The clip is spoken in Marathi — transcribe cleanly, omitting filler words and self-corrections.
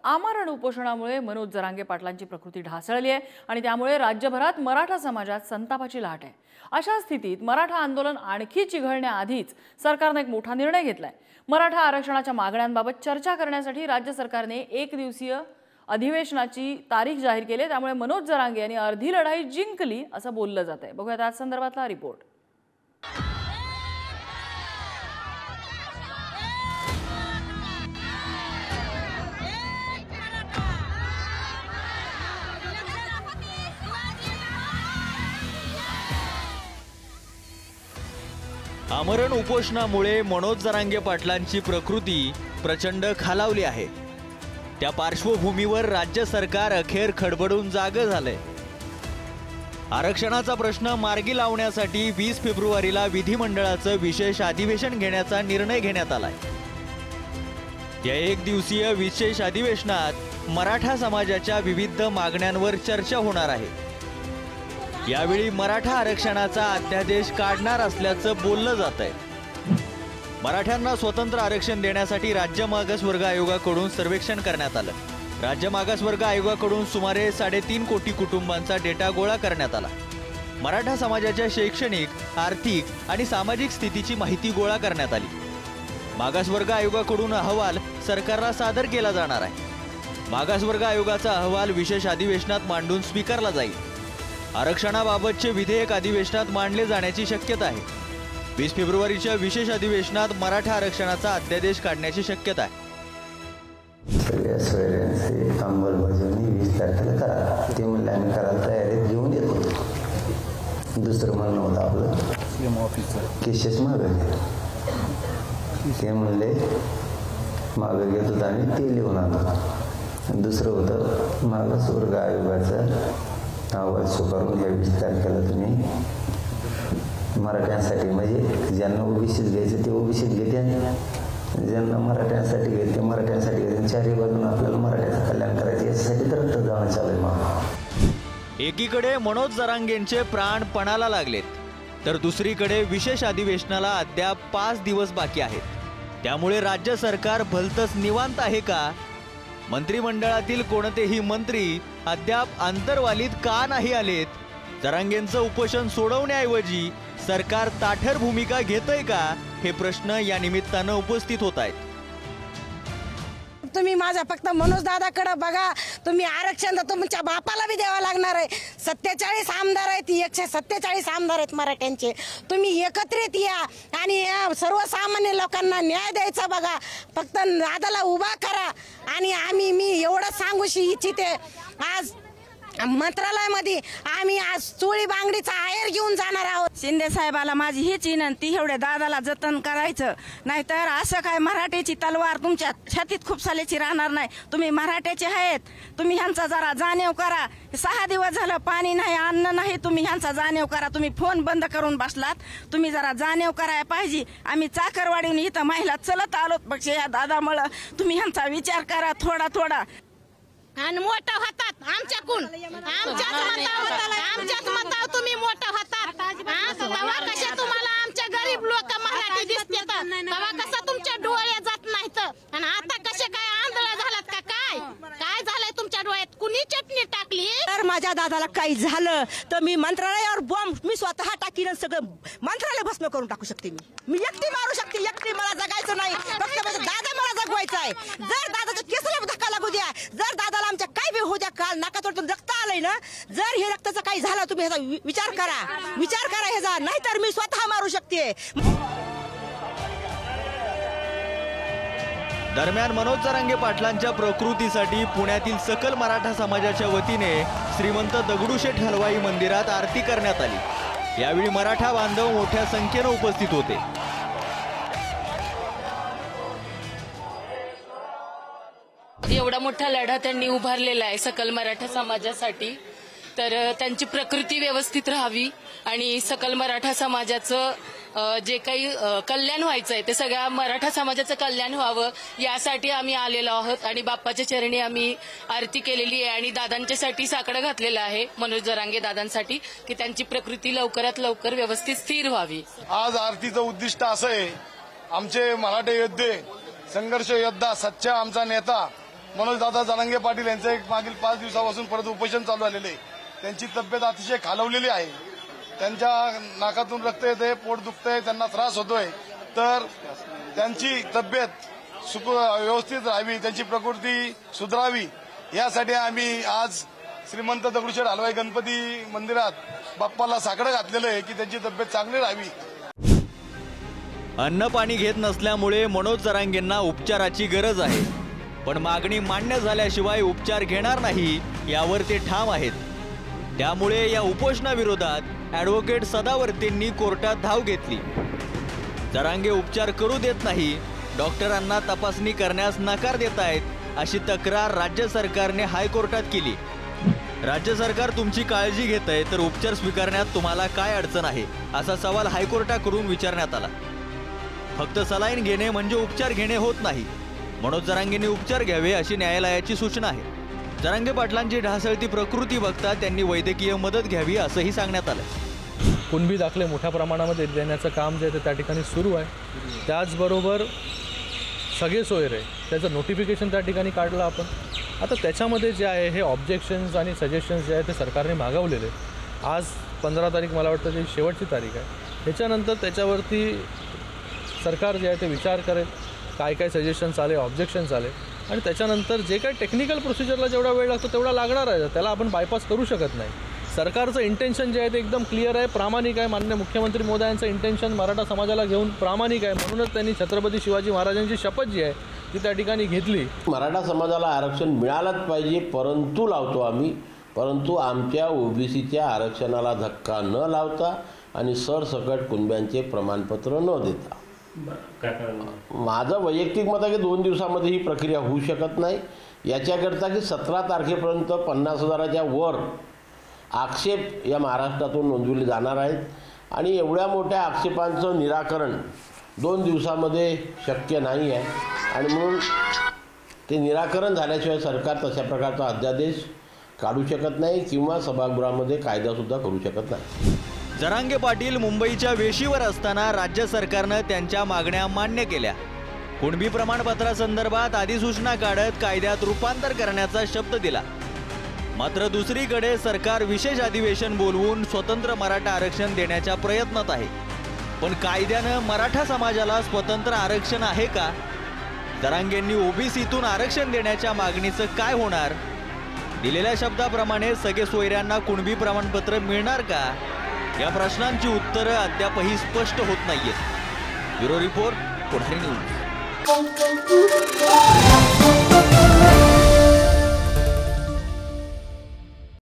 आमरण उपोषणामुळे मनोज जरांगे पाटलांची प्रकृती ढासळली आहे आणि त्यामुळे राज्यभरात मराठा समाजात संतापाची लाट आहे। अशा स्थितीत मराठा आंदोलन आणखी चिघळण्याआधीच सरकारने एक मोठा निर्णय घेतलाय। मराठा आरक्षणाच्या मागण्यांबाबत चर्चा करण्यासाठी राज्य सरकारने एक दिवसीय अधिवेशनाची तारीख जाहीर केली। त्यामुळे मनोज जरांगे यांनी अर्धी लढाई जिंकली असं बोललं जातंय। बघूयात आज संदर्भातला रिपोर्ट। आमरण उपोषणामुळे मनोज जरांगे पाटलांची प्रकृती प्रचंड खालावली आहे। त्या पार्श्वभूमीवर राज्य सरकार अखेर खडबडून जागे झाले। आरक्षणाचा प्रश्न मार्गी लावण्यासाठी 20 फेब्रुवारीला विधिमंडळाचं विशेष अधिवेशन घेण्याचा निर्णय घेण्यात आलाय। या एक दिवसीय विशेष अधिवेशनात मराठा समाजाच्या विविध मागण्यांवर चर्चा होणार आहे। यावेळी मराठा आरक्षणाचा अध्यादेश काढणार असल्याचं बोललं जात आहे। मराठ्यांना स्वतंत्र आरक्षण देण्यासाठी राज्य मागासवर्ग आयोगाकडून सर्वेक्षण करण्यात आलं। राज्य मागासवर्ग आयोगाकडून सुमारे 3.5 कोटी कुटुंबांचा डेटा गोळा करण्यात आला। मराठा समाजाच्या शैक्षणिक, आर्थिक आणि सामाजिक स्थितीची माहिती गोळा करण्यात आली। मागासवर्ग आयोगाकडून अहवाल सरकारला सादर केला जाणार आहे। मागासवर्ग आयोगाचा अहवाल विशेष अधिवेशनात मांडून स्वीकारला जाईल। आरक्षणाबाबतचे विधेयक अधिवेशनात मांडले जाण्याची शक्यता आहे। 20 फेब्रुवारीच्या विशेष अधिवेशनात मराठा आरक्षणाचा अध्यादेश काढण्याची शक्यता आहे। सगळ्या सोयऱ्यांचे अंमलबजावणी 20 तारखेला करा। ते म्हणले आम्ही करायला तयारीत घेऊन येतो। दुसरं म्हणणं होतं आपलं केसेस मागे ते म्हणले मागे घेत होतं आणि ते लिहून आणलं। दुसरं होतं मागासवर्ग आयोगाचं अहवाल स्वीकारून घ्या। 20 तारखेला तुम्ही मराठ्यांसाठी म्हणजे ज्यांना ओबीसीत घ्यायचं ते ओबीसीत घेते, ज्यांना मराठ्यांसाठी घ्यायचं ते मराठ्यांसाठी घ्यायचं। चारही बाजून आपल्याला मराठ्याचं कल्याण करायचं यासाठी तर रक्त जाणं चालू आहे। एकीकडे मनोज जरांगेंचे प्राण पणाला लागलेत तर दुसरीकडे विशेष अधिवेशनाला अद्याप 5 दिवस बाकी आहेत। त्यामुळे राज्य सरकार भलतंच निवांत आहे का? मंत्रिमंडळातील कोणतेही मंत्री अद्याप अंतर्वालीत का नाही आलेत? जरांगेंचं उपोषण सोडवण्याऐवजी सरकार ताठर भूमिका घेतंय का? हे प्रश्न या निमित्तानं उपस्थित होत आहेत। तुम्ही माझा फक्त मनोज दादाकडे बघा। तुम्ही आरक्षण तर तुमच्या बापाला बी द्यावं लागणार आहे। 47 आमदार आहेत, 147 आमदार आहेत मराठ्यांचे। तुम्ही एकत्रित या आणि सर्वसामान्य लोकांना न्याय द्यायचा बघा। फक्त दादाला उभा करा। आणि मी एवढं सांगू इच्छिते, आज मंत्रालयामध्ये आम्ही आज चोळी बांगडीचा आहेर घेऊन जाणार आहोत। शिंदे साहेबाला माझी हीच विनंती, एवढे दादाला जतन करायचं, नाहीतर असं काय मराठ्याची तलवार तुमच्या छातीत खूप सालेची राहणार नाही। तुम्ही मराठ्याचे आहेत, तुम्ही ह्यांचा जरा जाणीव करा। 6 दिवस झालं पाणी नाही, अन्न नाही, तुम्ही ह्यांचा जाणीव करा। तुम्ही फोन बंद करून बसलात, तुम्ही जरा जाणीव करायला पाहिजे। आम्ही चाकरवाडीहून इथं महिला चलत आलोत, पक्ष या दादामुळं तुम्ही ह्यांचा विचार करा थोडा। आणि मोठं होतात आमच्याकडून, आमच्याच मतावर तुम्ही मोठं होतात। तेव्हा कशा तुम्हाला आमच्या गरीब लोक मराठी दिसते, तेव्हा कसं तुमच्या डोळे जात नाहीत? आणि आता कसे काय आंधळे झालात का? काय झालंय तुमच्या डोळ्यात? कुणी चटणी टाकली? तर माझ्या दादाला काही झालं तर मी मंत्रालयावर बॉम्ब मी स्वतः टाकीन, सगळं मंत्रालय भस्म करून टाकू शकते। मी एकटी मारू शकते, एकटी मला जगायचं नाही, फक्त माझा दादा मला जगवायचा आहे। जर दादाच्या केसाला धक्का लागू द्या, जर दादाला आमच्या काय बी होऊ द्या, काल नाकातोडून रक्त आलंय ना, जर हे रक्ताचं काही झालं तुम्ही ह्याचा विचार करा ह्याचा, नाहीतर मी स्वतः मारू शकते। दरम्यान मनोज जरांगे पाटलांच्या प्रकृतीसाठी पुण्यातील सकल मराठा समाजाच्या वतीने श्रीमंत दगडूशेठ हलवाई मंदिरात आरती करण्यात आली। यावेळी मराठा बांधव मोठ्या संख्येने उपस्थित होते। एवढा मोठा लढा त्यांनी उभारलेला आहे सकल मराठा समाजासाठी, तर त्यांची प्रकृती व्यवस्थित राहावी आणि सकल मराठा समाजाचं जे काही कल्याण व्हायचं आहे ते सगळ्या मराठा समाजाचं कल्याण व्हावं यासाठी आम्ही आलेलो आहोत। आणि बाप्पाच्या चरणी आम्ही आरती केलेली आहे आणि दादांच्यासाठी साकडं घातलेलं आहे, मनोज जरांगे दादांसाठी, की त्यांची प्रकृती लवकरात लवकर व्यवस्थित स्थिर व्हावी। आज आरतीचं उद्दिष्ट असं आहे, आमचे मराठे योद्धे, संघर्ष योद्धा, सच्चा आमचा नेता मनोजदादा जरांगे पाटील यांचं एक मागील 5 दिवसापासून परत उपोषण चालू झालेले आहे. त्यांची तब्येत अतिशय खालावलेली आहे. त्यांच्या नाकातून रक्त येते, पोट दुखतंय, त्यांना त्रास होतोय. तर त्यांची तब्येत व्यवस्थित राहावी, त्यांची प्रकृती सुधारावी यासाठी आम्ही आज श्रीमंत दगडूशेठ हलवाई गणपती मंदिरात बाप्पाला साकडं घातलेलं आहे की त्यांची तब्येत चांगली राहावी. अन्न पाणी घेत नसल्यामुळे मनोज जरांगेंना उपचाराची गरज आहे, पण मागणी मान्य झाल्याशिवाय उपचार घेणार नाही यावर ते ठाम आहेत. त्यामुळे या उपोषणाविरोधात ॲडव्होकेट सदावर्तेंनी कोर्टात धाव घेतली. जरांगे उपचार करू देत नाही, डॉक्टरांना तपासणी करण्यास नकार देत आहेत अशी तक्रार राज्य सरकारने हायकोर्टात केली. राज्य सरकार तुमची काळजी घेतंय तर उपचार स्वीकारण्यात तुम्हाला काय अडचण आहे असा सवाल हायकोर्टाकडून विचारण्यात आला. फक्त सलाईन घेणे म्हणजे उपचार घेणे होत नाही. मनोज जरांगेंनी उपचार घ्यावे अशी न्यायालयाची सूचना आहे. जरांगे पाटलांची ढासळती प्रकृती बघता त्यांनी वैद्यकीय मदत घ्यावी असंही सांगण्यात आलं. कुणबी दाखले मोठ्या प्रमाणामध्ये देण्याचं काम जे आहे ते त्या ठिकाणी सुरू आहे. त्याचबरोबर सगळे सोयरे त्याचं नोटिफिकेशन त्या ठिकाणी काढलं आपण. आता त्याच्यामध्ये जे आहे हे ऑब्जेक्शन्स आणि सजेशन्स जे आहे ते सरकारने मागवलेले. आज 15 तारीख मला वाटतं जी शेवटची तारीख आहे. त्याच्यानंतर त्याच्यावरती सरकार जे आहे ते विचार करेल, काय काय सजेशन्स आले, ऑब्जेक्शन्स आले, आणि त्याच्यानंतर जे काही टेक्निकल प्रोसिजरला जेवढा वेळ लागतो तेवढा लागणार आहे. त्याला आपण बायपास करू शकत नाही. सरकारचं इंटेन्शन जे आहे ते एकदम क्लिअर आहे, प्रामाणिक आहे. माननीय मुख्यमंत्री महोदयांचं इंटेन्शन मराठा समाजाला घेऊन प्रामाणिक आहे. म्हणूनच त्यांनी छत्रपती शिवाजी महाराजांची शपथ जी आहे ती त्या ठिकाणी घेतली. मराठा समाजाला आरक्षण मिळालंच पाहिजे, परंतु लावतो आम्ही, परंतु आमच्या ओबीसीच्या आरक्षणाला धक्का न लावता आणि सरसकट कुणब्यांचे प्रमाणपत्र न देता. माझं वैयक्तिक मत आहे की 2 दिवसामध्ये ही प्रक्रिया होऊ शकत नाही. याच्याकरता की 17 तारखेपर्यंत 50,000च्या वर आक्षेप या महाराष्ट्रातून नोंदवले जाणार आहेत आणि एवढ्या मोठ्या आक्षेपांचं निराकरण 2 दिवसामध्ये शक्य नाही आहे. आणि म्हणून ते निराकरण झाल्याशिवाय सरकार तशा प्रकारचा अध्यादेश काढू शकत नाही किंवा सभागृहामध्ये कायदासुद्धा करू शकत नाही. जरांगे पाटील मुंबईच्या वेशीवर असताना राज्य सरकारनं त्यांच्या मागण्या मान्य केल्या. कुणबी प्रमाणपत्रासंदर्भात अधिसूचना काढत कायद्यात रूपांतर करण्याचा शब्द दिला. मात्र दुसरीकडे सरकार विशेष अधिवेशन बोलवून स्वतंत्र मराठा आरक्षण देण्याच्या प्रयत्नात आहे. पण कायद्यानं मराठा समाजाला स्वतंत्र आरक्षण आहे का? जरांगेंनी ओबीसीतून आरक्षण देण्याच्या मागणीचं काय होणार? दिलेल्या शब्दाप्रमाणे सगळे सोयऱ्यांना कुणबी प्रमाणपत्र मिळणार का? या प्रश्नांची उत्तरं अद्यापही स्पष्ट होत नाहीयेत. ब्युरो रिपोर्ट, पुढारी न्यूज.